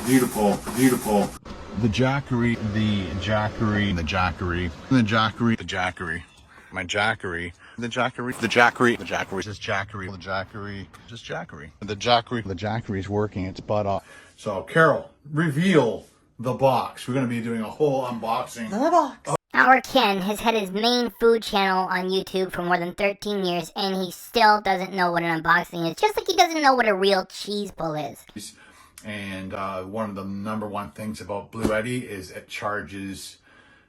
beautiful, beautiful. The Jackery, the Jackery, the Jackery, the Jackery, the Jackery, my Jackery, the Jackery, the Jackery, the Jackery, just Jackery, the Jackery, just Jackery, the Jackery, the Jackery's working its butt off. So, Carol, reveal the box. We're going to be doing a whole unboxing. The box. Our Ken has had his main food channel on YouTube for more than 13 years, and he still doesn't know what an unboxing is, just like he doesn't know what a real cheese pull is. And one of the #1 things about Bluetti is it charges,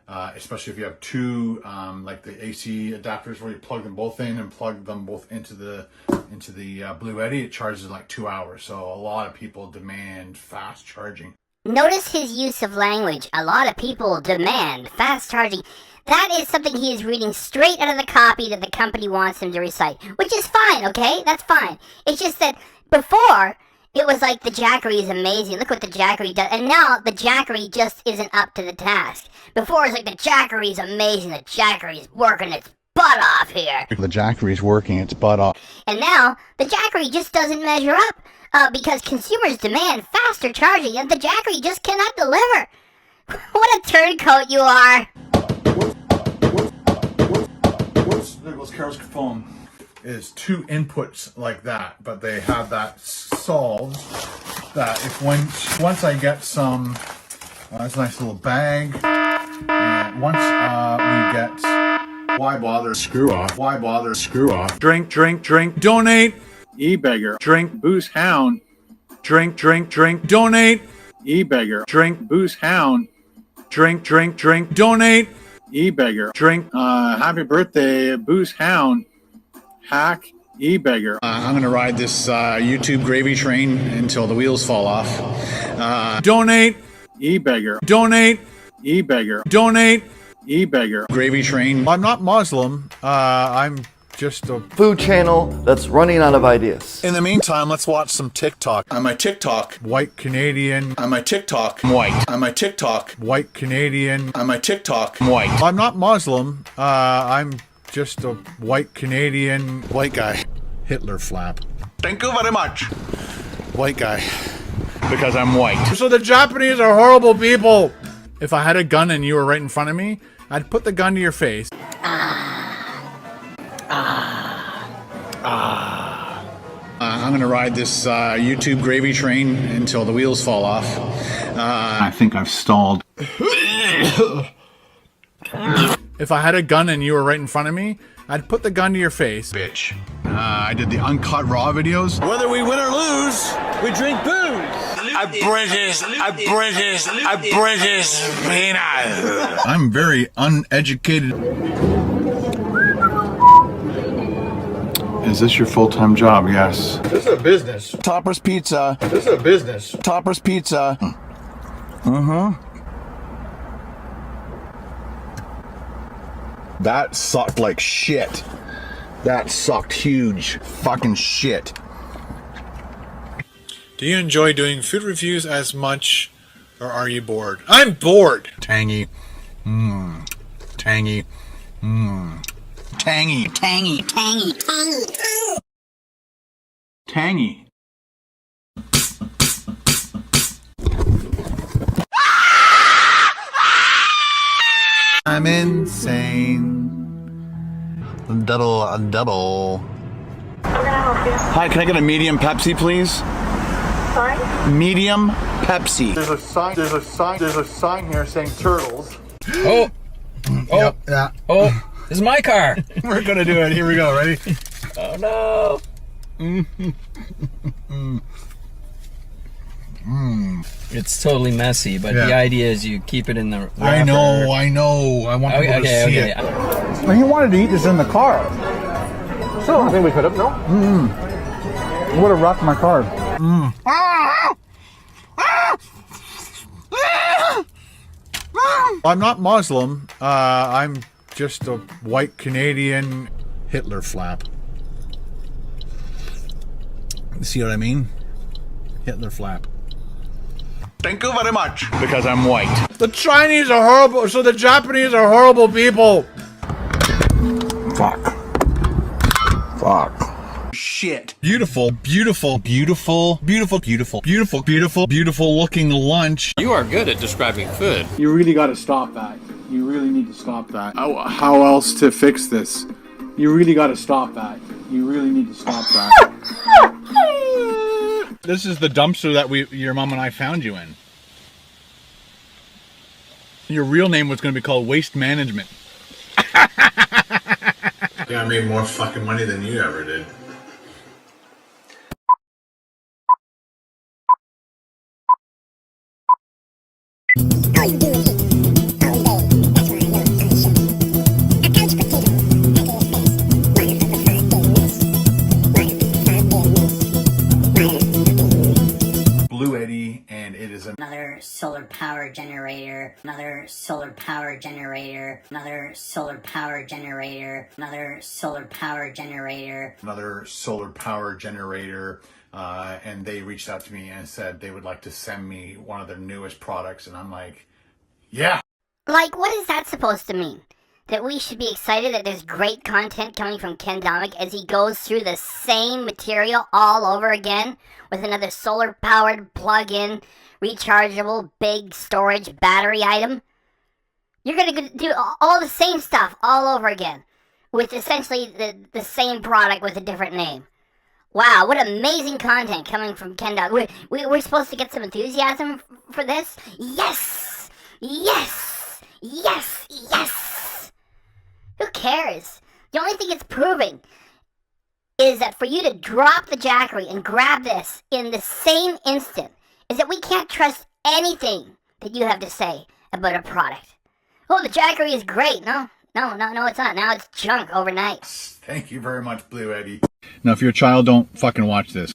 especially if you have two, like the AC adapters where you plug them both in and plug them both into the Bluetti, it charges like 2 hours. So a lot of people demand fast charging. Notice his use of language. A lot of people demand fast charging. That is something he is reading straight out of the copy that the company wants him to recite, which is fine, okay? That's fine. It's just that before, it was like the Jackery is amazing. Look what the Jackery does. And now the Jackery just isn't up to the task. Before it's like the Jackery is amazing. The Jackery is working its butt off here. The Jackery is working its butt off. And now the Jackery just doesn't measure up because consumers demand faster charging and the Jackery just cannot deliver. What a turncoat you are. There goes Carol's phone. Is 2 inputs like that, but they have that solved that if once I get some, that's a nice little bag, and once we get, why bother, screw off, why bother, screw off, drink, drink, drink, donate, e-beggar, drink, booze hound, drink, drink, drink, donate, e-beggar, drink, booze hound, drink, drink, drink, donate, e-beggar, drink, happy birthday, booze hound, hack, e-beggar. I'm gonna ride this YouTube gravy train until the wheels fall off. Donate, e-beggar. Donate, e-beggar. Donate, e-beggar. Gravy train. I'm not Muslim. I'm just a Food channel that's running out of ideas. In the meantime, let's watch some TikTok. On my TikTok, white Canadian. On my TikTok, white. On my TikTok, white Canadian. On my TikTok, white. I'm not Muslim. I'm just a white Canadian white guy. Hitler flap. Thank you very much. White guy. Because I'm white. So the Japanese are horrible people. If I had a gun and you were right in front of me, I'd put the gun to your face. I'm gonna ride this YouTube gravy train until the wheels fall off. I think I've stalled. If I had a gun and you were right in front of me, I'd put the gun to your face. Bitch. I did the uncut raw videos. Whether we win or lose, we drink booze. A British peanut. I'm very uneducated. Is this your full-time job? Yes. This is a business. Topper's Pizza. This is a business. Topper's Pizza. That sucked like shit. That sucked huge fucking shit. Do you enjoy doing food reviews as much, or are you bored? I'm bored. Tangy. Tangy. Tangy. Tangy, tangy, tangy, Tangy. I'm insane. Double. How can I help you? Hi, can I get a medium Pepsi, please? Sorry? Medium Pepsi. There's a sign here saying turtles. Oh. Yep, yeah. Oh, this is my car. We're gonna do it. Here we go. Ready? Oh no. It's totally messy, but the idea is you keep it in the wrapper. I know. I want people to see it. Well, he wanted to eat this in the car. So I think we could have, no? It would have rocked my car. I'm not Muslim. I'm just a white Canadian Hitler flap. See what I mean? Hitler flap. Thank you very much. Because I'm white. The Chinese are horrible, so the Japanese are horrible people. Fuck. shit. Beautiful, beautiful, beautiful, beautiful, beautiful, beautiful, beautiful, beautiful looking lunch. You are good at describing food. You really got to stop that. You really need to stop that. How else to fix this? You really got to stop that. You really need to stop that. This is the dumpster that your mom and I found you in. Your real name was going to be called Waste Management. Yeah, I made more fucking money than you ever did. Bluetti, and it is Another solar power generator, another solar power generator, another solar power generator, another solar power generator, another solar power generator, and they reached out to me and said they would like to send me one of their newest products, and I'm like, yeah. Like, what is that supposed to mean? That we should be excited that there's great content coming from Ken Domik as he goes through the same material all over again with another solar-powered, plug-in, rechargeable, big storage battery item? You're going to do all the same stuff all over again with essentially the same product with a different name. Wow, what amazing content coming from Ken Domik. We're supposed to get some enthusiasm for this? Yes! Yes! Yes! Yes! Who cares? The only thing it's proving is that for you to drop the Jackery and grab this in the same instant is that we can't trust anything that you have to say about a product. Oh, the Jackery is great. No, it's not. Now it's junk overnight. Thank you very much, Bluetti. Now, if you're a child, don't fucking watch this.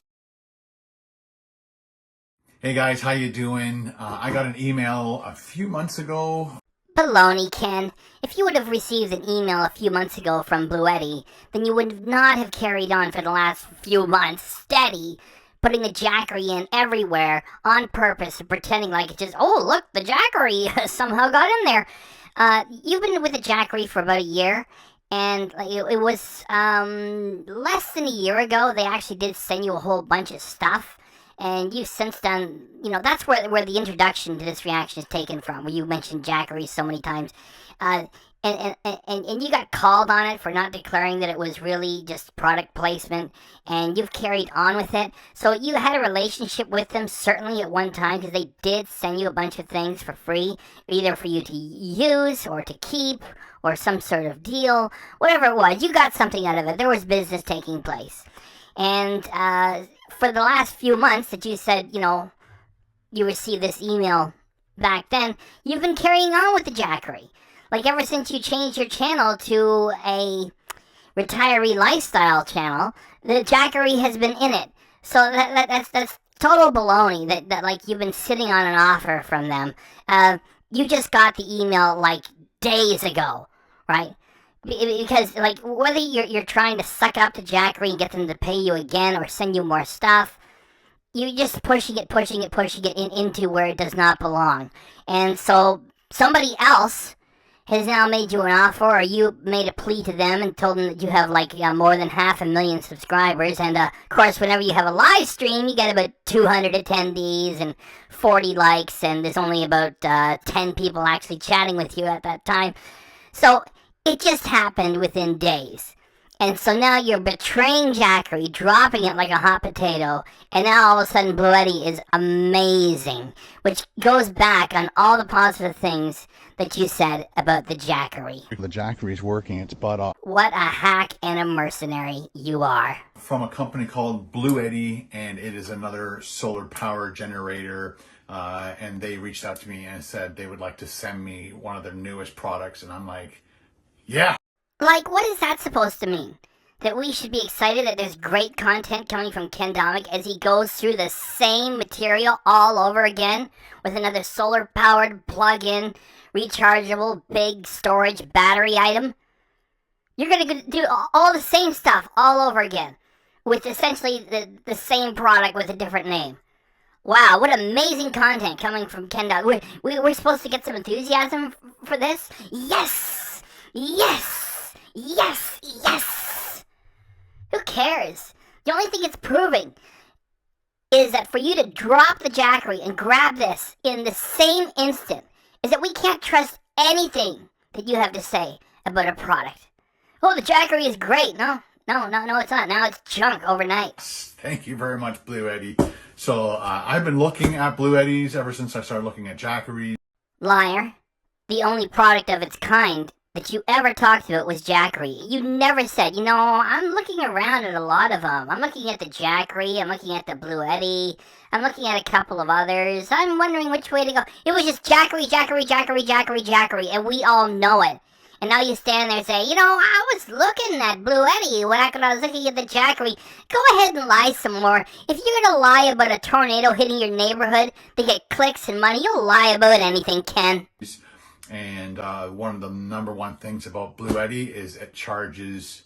Hey guys, how you doing? I got an email a few months ago. Baloney, Ken. If you would have received an email a few months ago from Bluetti, then you would not have carried on for the last few months steady, putting the Jackery in everywhere on purpose, pretending like it just, oh, look, the Jackery somehow got in there. You've been with the Jackery for about a year, and it was less than a year ago they actually did send you a whole bunch of stuff. And you've since done, that's where the introduction to this reaction is taken from, where you mentioned Jackery so many times. And you got called on it for not declaring that it was really just product placement, and you've carried on with it. So you had a relationship with them, certainly at one time, because they did send you a bunch of things for free, either for you to use or to keep, or some sort of deal, whatever it was. You got something out of it. There was business taking place. And for the last few months that you said, you received this email back then, you've been carrying on with the Jackery. Like, ever since you changed your channel to a retiree lifestyle channel, the Jackery has been in it. So that's total baloney that like you've been sitting on an offer from them. You just got the email like days ago, right? Because, like, whether you're trying to suck up to Jackery and get them to pay you again or send you more stuff, you're just pushing it into where it does not belong. And so somebody else has now made you an offer, or you made a plea to them and told them that you have, like, more than 500,000 subscribers. And, of course, whenever you have a live stream, you get about 200 attendees and 40 likes, and there's only about 10 people actually chatting with you at that time. So it just happened within days. And so now you're betraying Jackery, dropping it like a hot potato, and now all of a sudden Bluetti is amazing, which goes back on all the positive things that you said about the Jackery. The Jackery's working its butt off. What a hack and a mercenary you are. From a company called Bluetti, and it is another solar power generator, and they reached out to me and said they would like to send me one of their newest products, and I'm like, yeah. Like, what is that supposed to mean? That we should be excited that there's great content coming from Ken Domik as he goes through the same material all over again with another solar-powered, plug-in, rechargeable, big storage battery item? You're going to do all the same stuff all over again with essentially the same product with a different name. Wow, what amazing content coming from Ken Domik. We're supposed to get some enthusiasm for this? Yes! Yes! Yes! Yes! Who cares? The only thing it's proving is that for you to drop the Jackery and grab this in the same instant is that we can't trust anything that you have to say about a product. Oh, the Jackery is great. No, it's not. Now it's junk overnight. Thank you very much, Bluetti. So I've been looking at Bluettis ever since I started looking at Jackery. Liar. The only product of its kind that you ever talked about was Jackery. You never said, I'm looking around at a lot of them. I'm looking at the Jackery, I'm looking at the Bluetti, I'm looking at a couple of others. I'm wondering which way to go. It was just Jackery, and we all know it. And now you stand there and say, I was looking at Bluetti when I was looking at the Jackery. Go ahead and lie some more. If you're going to lie about a tornado hitting your neighborhood to get clicks and money, you'll lie about anything, Ken. And one of the number one things about Bluetti is it charges,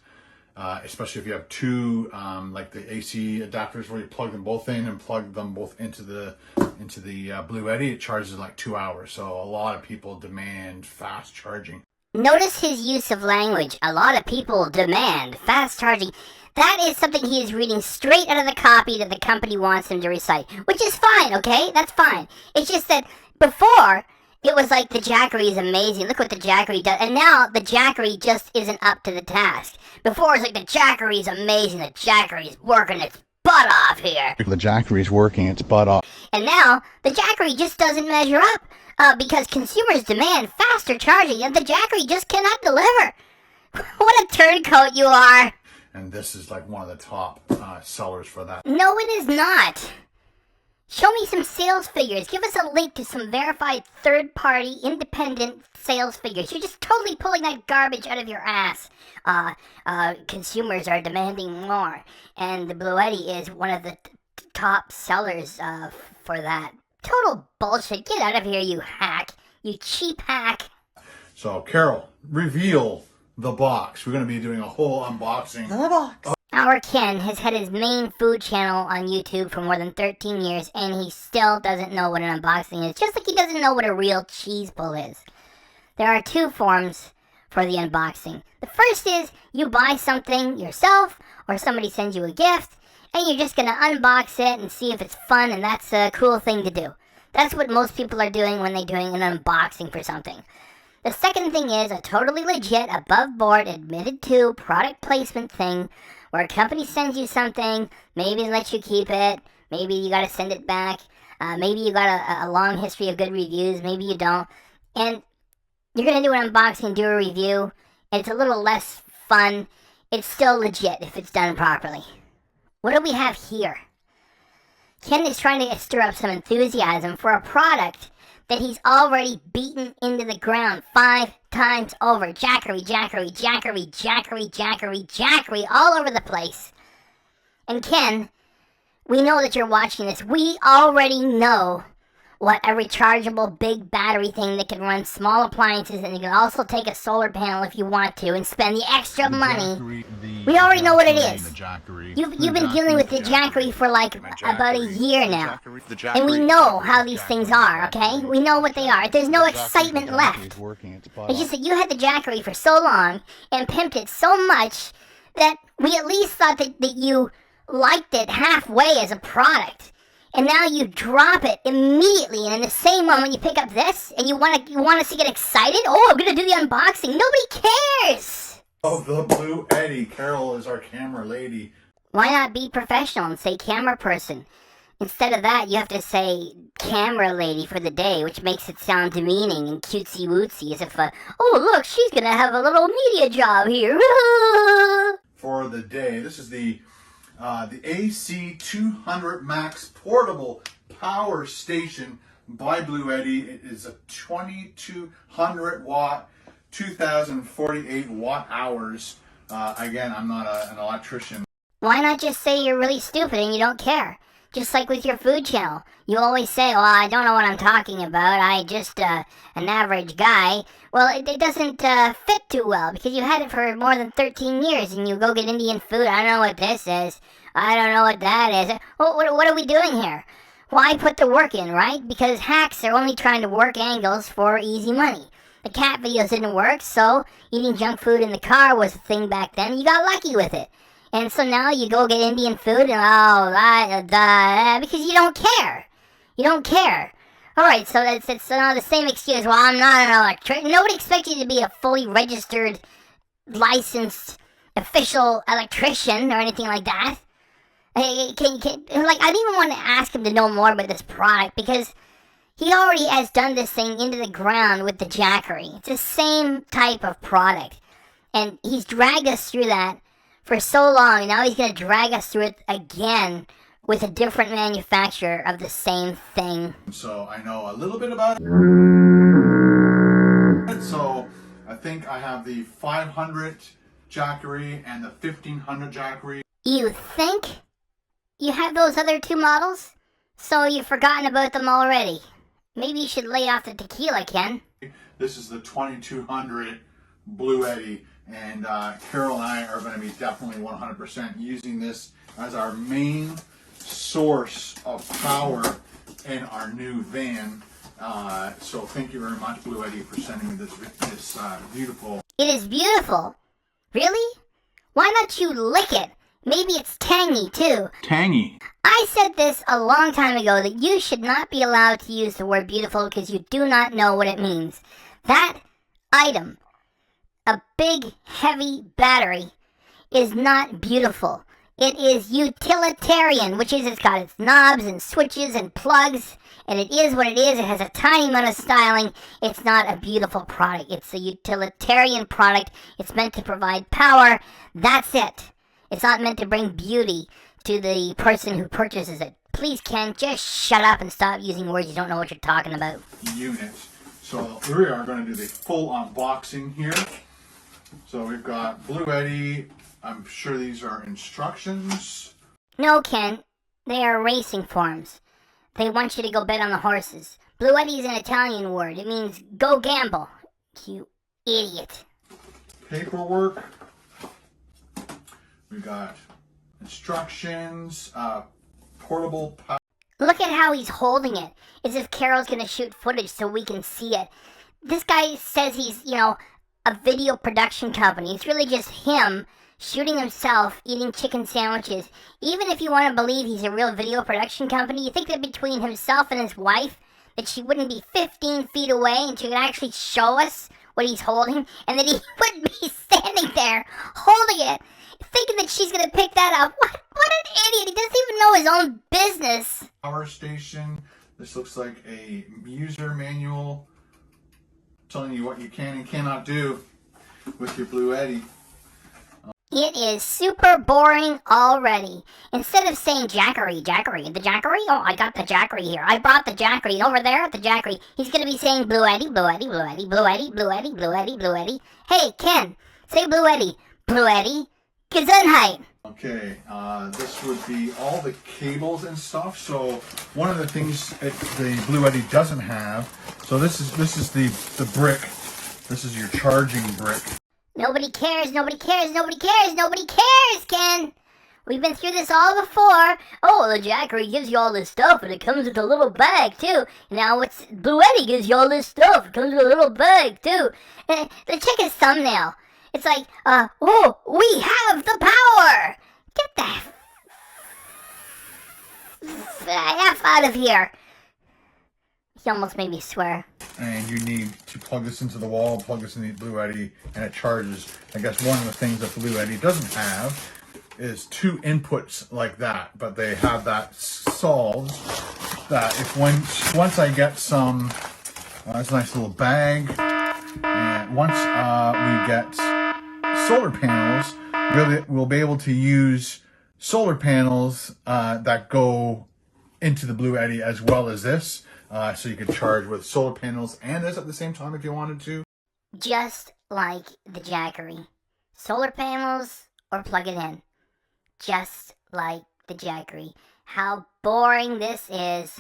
especially if you have two, like the AC adapters where you plug them both in and plug them both into the Bluetti, it charges like 2 hours. So a lot of people demand fast charging. Notice his use of language. A lot of people demand fast charging. That is something he is reading straight out of the copy that the company wants him to recite, which is fine, okay? That's fine. It's just that before, it was like the Jackery is amazing. Look what the Jackery does. And now the Jackery just isn't up to the task. Before, it's like the Jackery is amazing. The Jackery is working its butt off here. The Jackery is working its butt off. And now the Jackery just doesn't measure up. Because consumers demand faster charging and the Jackery just cannot deliver. What a turncoat you are. And this is like one of the top sellers for that. No, it is not. Show me some sales figures. Give us a link to some verified third-party independent sales figures. You're just totally pulling that garbage out of your ass. Consumers are demanding more. And the Bluetti is one of the top sellers for that. Total bullshit. Get out of here, you hack. You cheap hack. So, Carol, reveal the box. We're going to be doing a whole unboxing. The box. Our Ken has had his main food channel on YouTube for more than 13 years, and he still doesn't know what an unboxing is, just like he doesn't know what a real cheese pull is. There are two forms for the unboxing. The first is you buy something yourself, or somebody sends you a gift, and you're just going to unbox it and see if it's fun, and that's a cool thing to do. That's what most people are doing when they're doing an unboxing for something. The second thing is a totally legit, above-board, admitted-to product placement thing where a company sends you something, maybe they let you keep it, maybe you got to send it back, maybe you got a long history of good reviews, maybe you don't, and you're going to do an unboxing, do a review, and it's a little less fun. It's still legit if it's done properly. What do we have here? Ken is trying to stir up some enthusiasm for a product that he's already beaten into the ground 5 times over. Jackery, all over the place. And Ken, we know that you're watching this. We already know what a rechargeable big battery thing that can run small appliances, and you can also take a solar panel if you want to and spend the extra money. We already know what it is. You've been dealing with the Jackery for like about a year now. And we know how these things are, okay? We know what they are. There's no excitement left. It's just that you had the Jackery for so long and pimped it so much that we at least thought that you liked it halfway as a product. And now you drop it immediately, and in the same moment you pick up this, and you want us to get excited? Oh, I'm going to do the unboxing. Nobody cares! Oh, the Bluetti. Carol is our camera lady. Why not be professional and say camera person? Instead of that, you have to say camera lady for the day, which makes it sound demeaning and cutesy-wootsy, as if, oh, look, she's going to have a little media job here. For the day, this is the AC200 Max portable power station by Bluetti. It is a 2200 watt, 2048 watt hours. Again, I'm not an electrician. Why not just say you're really stupid and you don't care? Just like with your food channel. You always say, well, I don't know what I'm talking about. I just an average guy. Well, it doesn't fit too well because you had it for more than 13 years and you go get Indian food. I don't know what this is. I don't know what that is. Well, what are we doing here? Why put the work in, right? Because hacks are only trying to work angles for easy money. The cat videos didn't work, so eating junk food in the car was a thing back then. You got lucky with it. And so now you go get Indian food and because you don't care. You don't care. Alright, so it's now the same excuse. Well, I'm not an electrician. Nobody expects you to be a fully registered, licensed, official electrician or anything like that. I didn't even want to ask him to know more about this product because he already has done this thing into the ground with the Jackery. It's the same type of product. And he's dragged us through that for so long. Now he's going to drag us through it again with a different manufacturer of the same thing. So I know a little bit about it. So I think I have the 500 Jackery and the 1500 Jackery. You think? You have those other two models? So you've forgotten about them already. Maybe you should lay off the tequila, Ken. This is the 2200 Bluetti, and Carol and I are going to be definitely 100% using this as our main source of power in our new van. So thank you very much, Bluetti, for sending me this beautiful. It is beautiful. Really? Why not you lick it? Maybe it's tangy too. Tangy. I said this a long time ago that you should not be allowed to use the word beautiful because you do not know what it means. That item, a big heavy battery, is not beautiful. It is utilitarian, which is it's got its knobs and switches and plugs, and it is what it is. It has a tiny amount of styling. It's not a beautiful product. It's a utilitarian product. It's meant to provide power. That's it. It's not meant to bring beauty to the person who purchases it. Please, Ken, just shut up and stop using words you don't know what you're talking about. Unit. So we are going to do the full unboxing here. So we've got Bluetti. I'm sure these are instructions. No, Ken. They are racing forms. They want you to go bet on the horses. Bluetti is an Italian word. It means go gamble. You idiot. Paperwork. We got instructions, portable power. Look at how he's holding it. As if Carol's gonna shoot footage so we can see it. This guy says he's, a video production company. It's really just him shooting himself eating chicken sandwiches. Even if you want to believe he's a real video production company, you think that between himself and his wife, that she wouldn't be 15 feet away and she could actually show us what he's holding, and that he wouldn't be standing there holding it, thinking that she's gonna pick that up. What an idiot! He doesn't even know his own business. Power station. This looks like a user manual telling you what you can and cannot do with your Bluetti. It is super boring already. Instead of saying Jackery, the Jackery? Oh, I got the Jackery here. I brought the Jackery over there at the Jackery. He's gonna be saying Bluetti. Hey, Ken, say Bluetti. Gesundheit. Okay, this would be all the cables and stuff. So one of the things the Bluetti doesn't have. So this is the brick. This is your charging brick. Nobody cares, Ken. We've been through this all before. Oh, the Jackery gives you all this stuff, and it comes with a little bag, too. Now, Bluetti gives you all this stuff. It comes with a little bag, too. Check his thumbnail. It's like, we have the power. Get the F out of here. He almost made me swear. And you need to plug this into the wall, plug this into the Bluetti, and it charges. I guess one of the things that Bluetti doesn't have is two inputs like that, but they have that solved. That if once I get some, that's a nice little bag, and once we get solar panels, we'll be able to use solar panels that go into the Bluetti as well as this. So you could charge with solar panels and this at the same time if you wanted to. Just like the Jackery. Solar panels or plug it in. Just like the Jackery. How boring this is.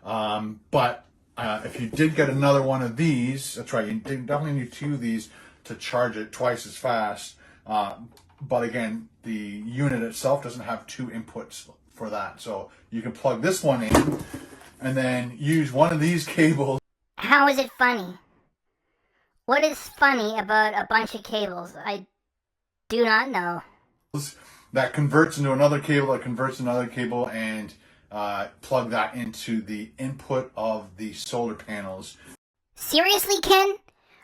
But if you did get another one of these, that's right, you definitely need two of these to charge it twice as fast. But again, the unit itself doesn't have two inputs for that. So you can plug this one in and then use one of these cables. How is it funny? What is funny about a bunch of cables? I do not know. that converts into another cable, and plug that into the input of the solar panels. Seriously, Ken?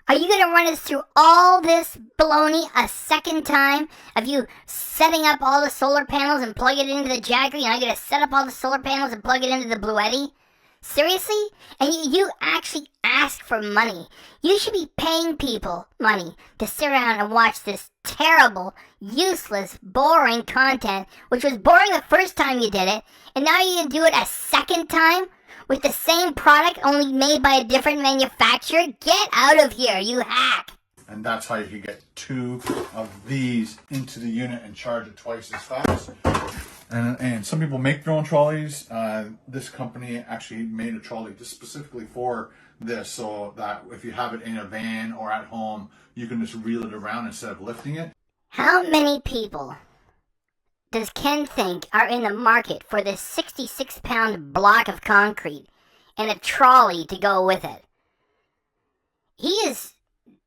Are you going to run us through all this baloney a second time of you setting up all the solar panels and plug it into the Jackery, and I'm going to set up all the solar panels and plug it into the Bluetti? Seriously? And you actually ask for money. You should be paying people money to sit around and watch this terrible, useless, boring content, which was boring the first time you did it, and now you're going to do it a second time? With the same product, only made by a different manufacturer? Get out of here, you hack! And that's how you can get 2 of these into the unit and charge it twice as fast. And some people make their own trolleys. This company actually made a trolley just specifically for this, so that if you have it in a van or at home, you can just reel it around instead of lifting it. How many people does Ken think are in the market for this 66-pound block of concrete and a trolley to go with it? He is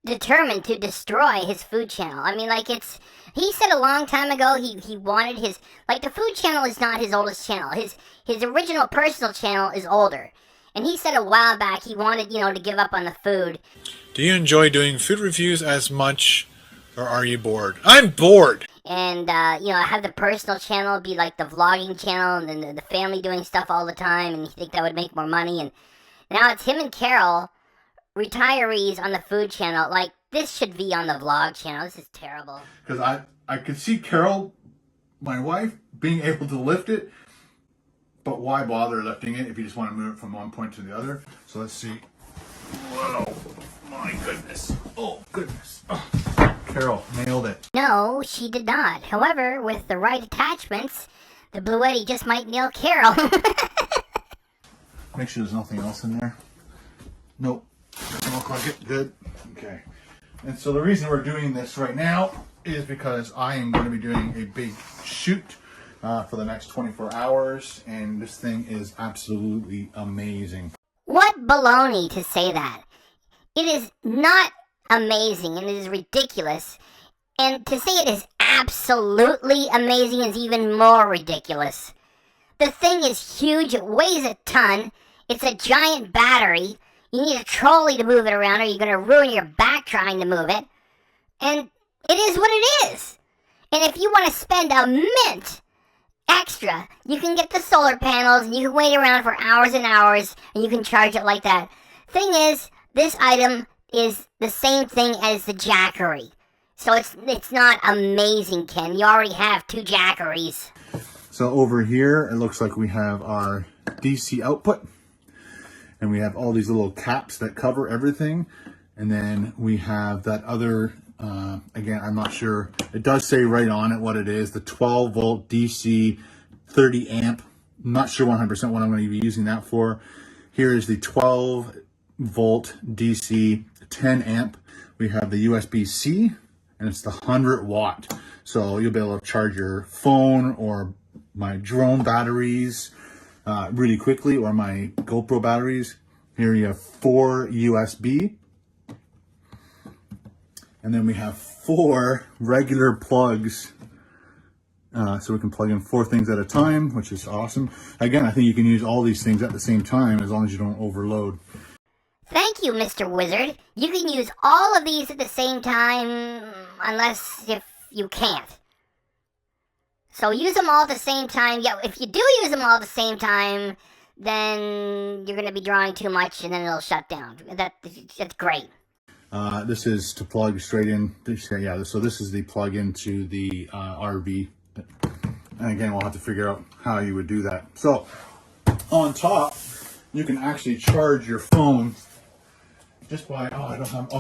determined to destroy his food channel. I mean, like, he said a long time ago he wanted his, like, the food channel is not his oldest channel. His original personal channel is older. And he said a while back he wanted, to give up on the food. Do you enjoy doing food reviews as much, or are you bored? I'm bored! And, have the personal channel be like the vlogging channel, and then the family doing stuff all the time, and you think that would make more money. And now it's him and Carol, retirees, on the food channel. Like, this should be on the vlog channel. This is terrible. Because I could see Carol, my wife, being able to lift it, but why bother lifting it if you just want to move it from one point to the other? So let's see. Whoa, my goodness. Oh, goodness. Oh. Carol nailed it. No, she did not. However, with the right attachments, the Bluetti just might nail Carol. Make sure there's nothing else in there. Nope. Doesn't look like it. Good. Okay. And so the reason we're doing this right now is because I am going to be doing a big shoot for the next 24 hours, and this thing is absolutely amazing. What baloney to say that. It is not amazing, and it is ridiculous. And to say it is absolutely amazing is even more ridiculous. The thing is huge, it weighs a ton, it's a giant battery, you need a trolley to move it around or you're going to ruin your back trying to move it. And it is what it is. And if you want to spend a mint extra, you can get the solar panels and you can wait around for hours and hours and you can charge it like that. Thing is, this item is the same thing as the Jackery. So it's not amazing, Ken. You already have 2 Jackeries. So over here, it looks like we have our DC output. And we have all these little caps that cover everything. And then we have that other, again, I'm not sure. It does say right on it what it is. The 12 volt DC 30 amp. I'm not sure 100% what I'm going to be using that for. Here is the 12 volt DC 10 amp. We have the USB-C, and it's the 100 watt. So you'll be able to charge your phone or my drone batteries really quickly, or my GoPro batteries. Here you have 4 USB. And then we have 4 regular plugs. So we can plug in 4 things at a time, which is awesome. Again, I think you can use all these things at the same time as long as you don't overload. Thank you, Mr. Wizard. You can use all of these at the same time, unless if you can't. So use them all at the same time. Yeah, if you do use them all at the same time, then you're going to be drawing too much and then it'll shut down. That's great. This is to plug straight in. Yeah, so this is the plug into the RV. And again, we'll have to figure out how you would do that. So on top, you can actually charge your phone just by,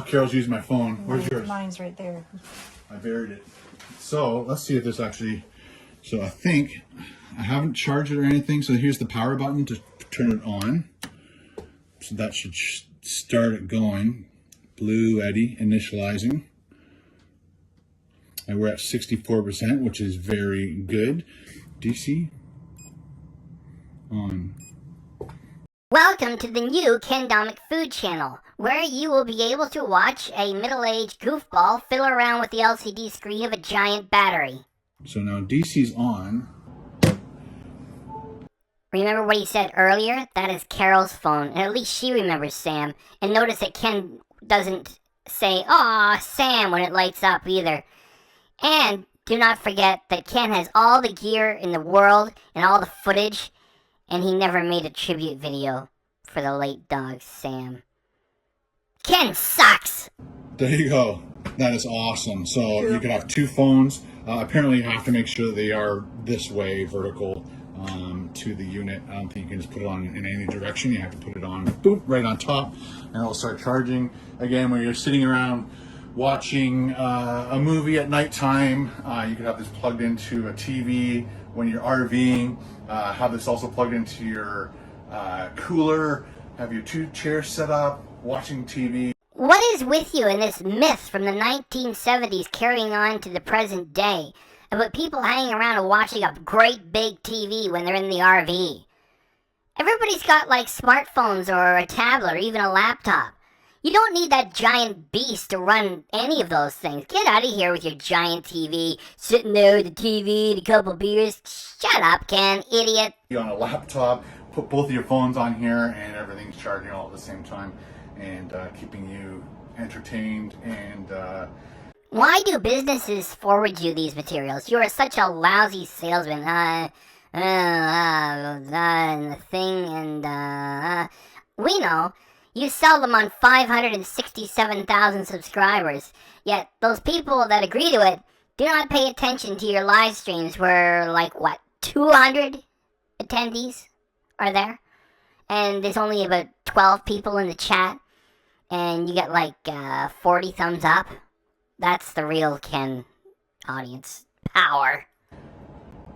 Carol's using my phone. Where's yours? Mine's right there. I buried it. So let's see if this actually, so I think I haven't charged it or anything. So here's the power button to turn it on. So that should start it going. Bluetti initializing. And we're at 64%, which is very good. DC on. Welcome to the new Ken Domik Food Channel, where you will be able to watch a middle-aged goofball fiddle around with the LCD screen of a giant battery. So now DC's on. Remember what he said earlier? That is Carol's phone, and at least she remembers Sam. And notice that Ken doesn't say, "Aw, Sam," when it lights up either. And do not forget that Ken has all the gear in the world and all the footage, and he never made a tribute video for the late dog, Sam. Ken sucks! There you go. That is awesome. So you can have two phones. Apparently you have to make sure that they are this way, vertical, to the unit. I don't think you can just put it on in any direction. You have to put it on, boop, right on top, and it'll start charging. Again, when you're sitting around watching a movie at nighttime, you can have this plugged into a TV. When you're RVing, have this also plugged into your cooler. Have your two chairs set up, watching TV. What is with you in this myth from the 1970s carrying on to the present day about people hanging around and watching a great big TV when they're in the RV? Everybody's got like smartphones or a tablet or even a laptop. You don't need that giant beast to run any of those things. Get out of here with your giant TV, sitting there with the TV and a couple beers. Shut up, Ken, idiot. On a laptop, put both of your phones on here and everything's charging all at the same time and keeping you entertained. And why do businesses forward you these materials? You are such a lousy salesman. And the thing, and we know you sell them on 567,000 subscribers. Yet those people that agree to it do not pay attention to your live streams where, like, what, 200 attendees are there? And there's only about 12 people in the chat. And you get like 40 thumbs up. That's the real Ken audience power.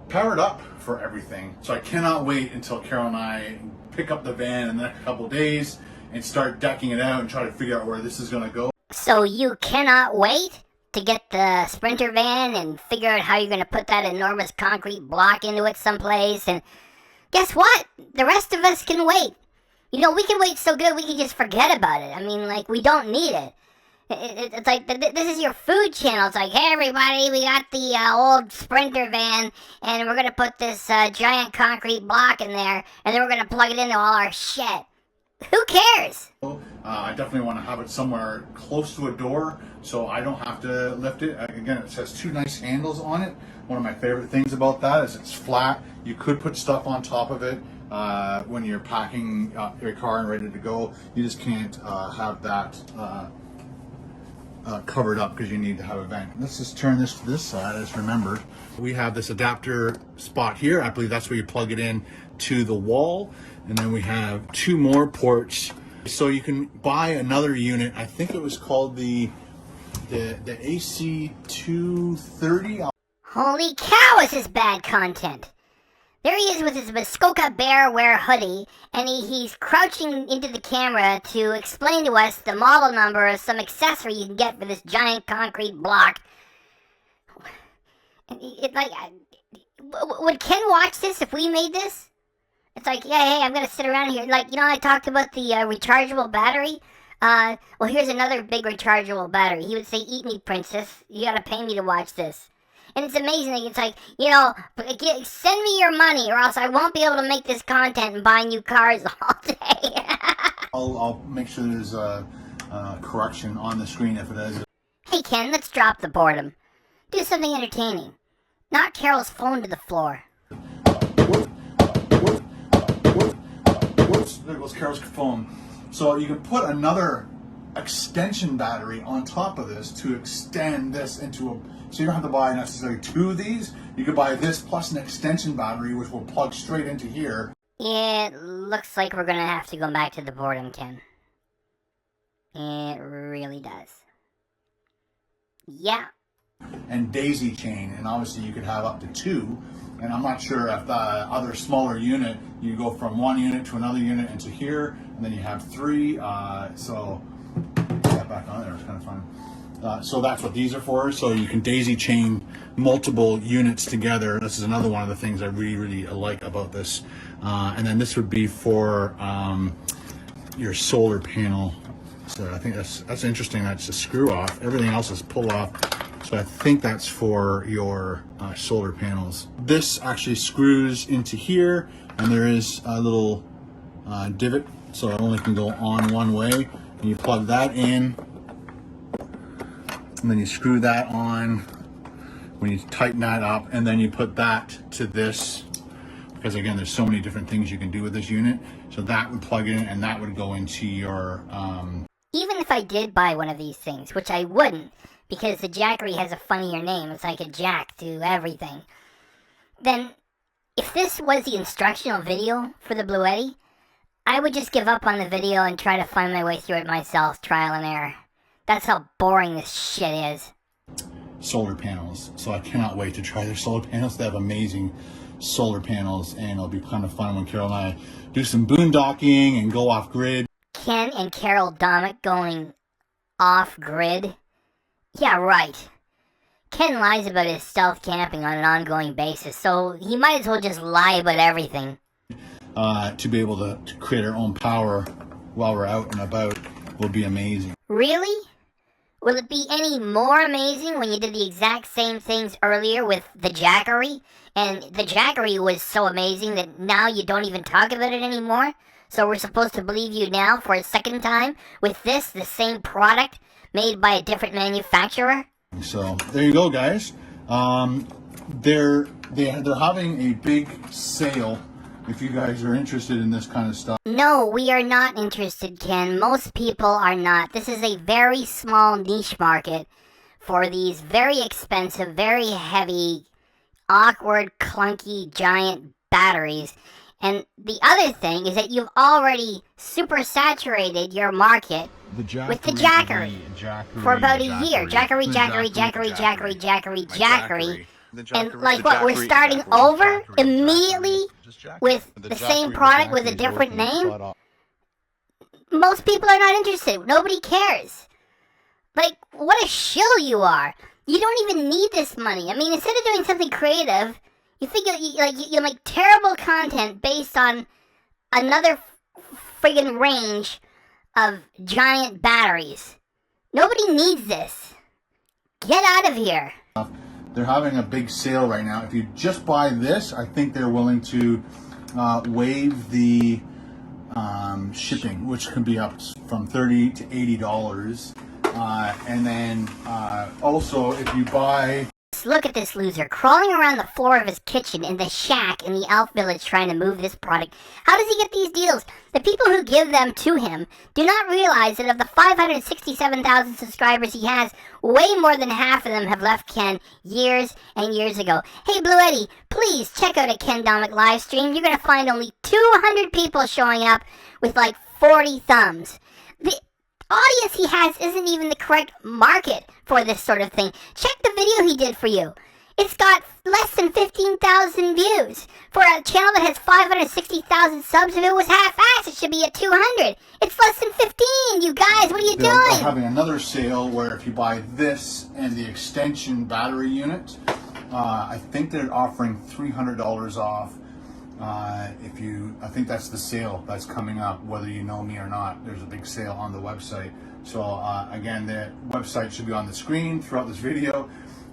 Powered up for everything. So I cannot wait until Carol and I pick up the van in the next couple of days and start decking it out and try to figure out where this is going to go. So you cannot wait to get the Sprinter van and figure out how you're going to put that enormous concrete block into it someplace. And guess what? The rest of us can wait. You know, we can wait so good we can just forget about it. I mean, like, we don't need it. It's like, this is your food channel. It's like, hey, everybody, we got the old Sprinter van, and we're going to put this giant concrete block in there, and then we're going to plug it into all our shit. Who cares? I definitely want to have it somewhere close to a door so I don't have to lift it. Again, it has two nice handles on it. One of my favorite things about that is it's flat. You could put stuff on top of it when you're packing your car and ready to go. You just can't have that covered up because you need to have a vent. Let's just turn this to this side. I just remembered. We have this adapter spot here. I believe that's where you plug it in to the wall. And then we have two more ports. So you can buy another unit. I think it was called the AC 230. Holy cow, is this bad content. There he is with his Muskoka Bear Wear hoodie, and he's crouching into the camera to explain to us the model number of some accessory you can get for this giant concrete block. Would Ken watch this if we made this? It's like, yeah, hey, I'm going to sit around here. Like, you know, I talked about the rechargeable battery. Well, here's another big rechargeable battery. He would say, eat me, princess. You got to pay me to watch this. And it's amazing. It's like, you know, send me your money or else I won't be able to make this content and buy new cars all day. I'll make sure there's a correction on the screen if it is. Hey, Ken, let's drop the boredom. Do something entertaining. Knock Carol's phone to the floor. Whoops, there goes Carol's phone. So you can put another extension battery on top of this to extend this into a... So you don't have to buy necessarily two of these. You could buy this plus an extension battery, which will plug straight into here. It looks like we're going to have to go back to the boredom, Ken. It really does. Yeah. And daisy chain, and obviously you could have up to two. And I'm not sure if the other smaller unit, you go from one unit to another unit into here, and then you have three. So put that back on there, it's kind of fun. So that's what these are for. So you can daisy chain multiple units together. This is another one of the things I really, really like about this. And then this would be for your solar panel. So I think that's interesting. That's a screw off. Everything else is pull off. So I think that's for your solar panels. This actually screws into here, and there is a little divot, so it only can go on one way. And you plug that in, and then you screw that on when you tighten that up, and then you put that to this, because again, there's so many different things you can do with this unit. So that would plug in, and that would go into your... Even if I did buy one of these things, which I wouldn't, because the Jackery has a funnier name, it's like a jack to everything, then if this was the instructional video for the Bluetti, I would just give up on the video and try to find my way through it myself, trial and error. That's how boring this shit is. Solar panels. So I cannot wait to try their solar panels. They have amazing solar panels, and it'll be kind of fun when Carol and I do some boondocking and go off grid. Ken and Carol Domik going off grid? Yeah, right. Ken lies about his stealth camping on an ongoing basis, so he might as well just lie about everything. To be able to create our own power while we're out and about will be amazing. Really? Will it be any more amazing when you did the exact same things earlier with the Jackery? And the Jackery was so amazing that now you don't even talk about it anymore? So we're supposed to believe you now for a second time with this, the same product made by a different manufacturer? So there you go, guys. They're having a big sale if you guys are interested in this kind of stuff. No, we are not interested, Ken. Most people are not. This is a very small niche market for these very expensive, very heavy, awkward, clunky, giant batteries. And the other thing is that you've already super saturated your market with the Jackery for about a year. Jackery. And like what, we're starting over immediately with the same product with a different name? Most people are not interested. Nobody cares. Like, what a shill you are. You don't even need this money. I mean, instead of doing something creative, you think you make terrible content based on another friggin' range of giant batteries. Nobody needs this. Get out of here. They're having a big sale right now. If you just buy this, I think they're willing to waive the shipping, which can be up from $30 to $80. And then also, if you buy... Look at this loser crawling around the floor of his kitchen in the shack in the Elf Village trying to move this product. How does he get these deals? The people who give them to him do not realize that of the 567,000 subscribers he has, way more than half of them have left Ken years and years ago. Hey Bluetti, please check out a Ken Domik live stream. You're going to find only 200 people showing up with like 40 thumbs. The audience he has isn't even the correct market for this sort of thing. Check the video he did for you. It's got less than 15,000 views. For a channel that has 560,000 subs, if it was half-assed, it should be at 200. It's less than 15, you guys. What are you They're doing? having another sale where if you buy this and the extension battery unit, I think they're offering $300 off. I think that's the sale that's coming up, whether you know me or not. There's a big sale on the website. So again, the website should be on the screen throughout this video,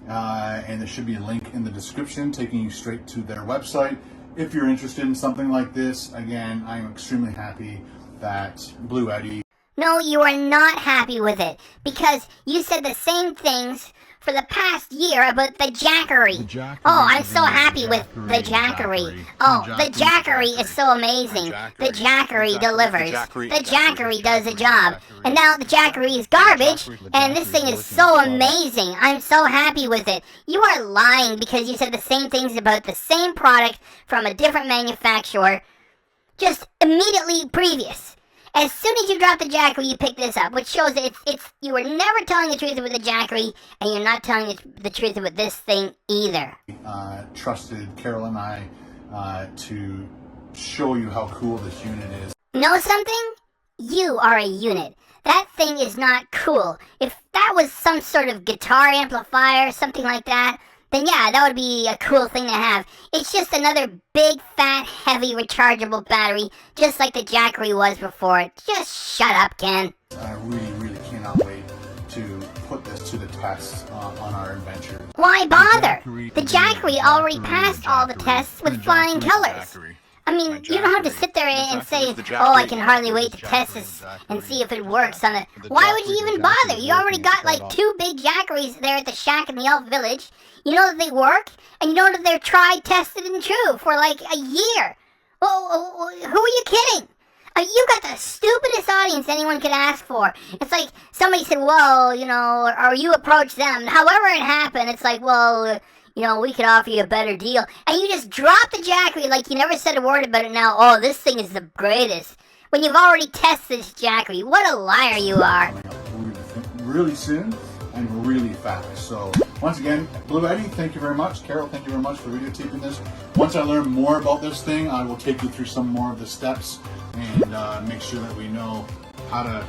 and there should be a link in the description taking you straight to their website. If you're interested in something like this, again, I'm extremely happy that Bluetti... No, you are not happy with it, because you said the same things for the past year about the Jackery. Oh, I'm so happy with the Jackery. Oh, the Jackery is so amazing. The Jackery delivers. The Jackery does a job. And now the Jackery is garbage, and this thing is so amazing. I'm so happy with it. You are lying because you said the same things about the same product from a different manufacturer just immediately previous. As soon as you drop the Jackery, you pick this up, which shows that you were never telling the truth with the Jackery, and you're not telling the truth with this thing either. Trusted Carol and I to show you how cool this unit is. Know something? You are a unit. That thing is not cool. If that was some sort of guitar amplifier, something like that, then yeah, that would be a cool thing to have. It's just another big, fat, heavy, rechargeable battery, just like the Jackery was before. Just shut up, Ken. I really, really cannot wait to put put this to the test on our adventure. Why bother? The Jackery already passed all the tests with flying colors. I mean, you don't have to sit there and say, oh, I can hardly wait to test this and see if it works on it. Why would you even bother? You already got like 2 big Jackeries there at the shack in the Elf Village. You know that they work, and you know that they're tried, tested, and true for like a year. Well, who are you kidding? You got the stupidest audience anyone could ask for. It's like somebody said, well, you know, or you approach them. However it happened, it's like, well, you know, we could offer you a better deal. And you just drop the Jackery like you never said a word about it now. Oh, this thing is the greatest. When you've already tested this Jackery. What a liar you are. Really soon and really fast. So once again, Bluetti, thank you very much. Carol, thank you very much for videotaping this. Once I learn more about this thing, I will take you through some more of the steps and make sure that we know how to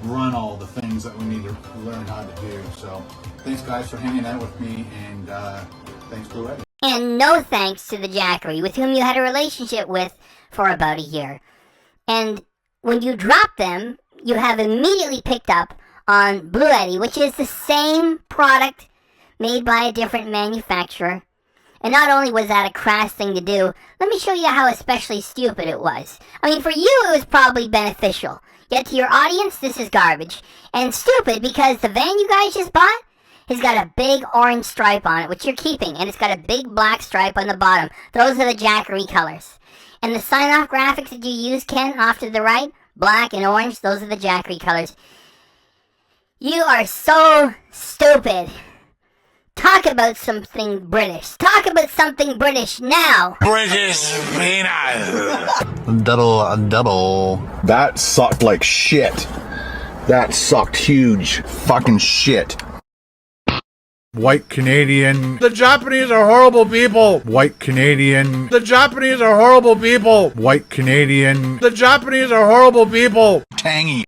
run all the things that we need to learn how to do. So thanks guys for hanging out with me, and thanks Bluetti. And no thanks to the Jackery, with whom you had a relationship with for about a year. And when you drop them, you have immediately picked up on Bluetti, which is the same product made by a different manufacturer. And not only was that a crass thing to do, let me show you how especially stupid it was. I mean, for you it was probably beneficial. Yet to your audience, this is garbage. And stupid because the van you guys just bought has got a big orange stripe on it, which you're keeping. And it's got a big black stripe on the bottom. Those are the Jackery colors. And the sign-off graphics that you use, Ken, off to the right, black and orange, those are the Jackery colors. You are so stupid. Talk about something British. Talk about something British now. British peanut. Double. That sucked like shit. That sucked huge fucking shit. White Canadian. The Japanese are horrible people. White Canadian. The Japanese are horrible people. White Canadian. The Japanese are horrible people. Tangy.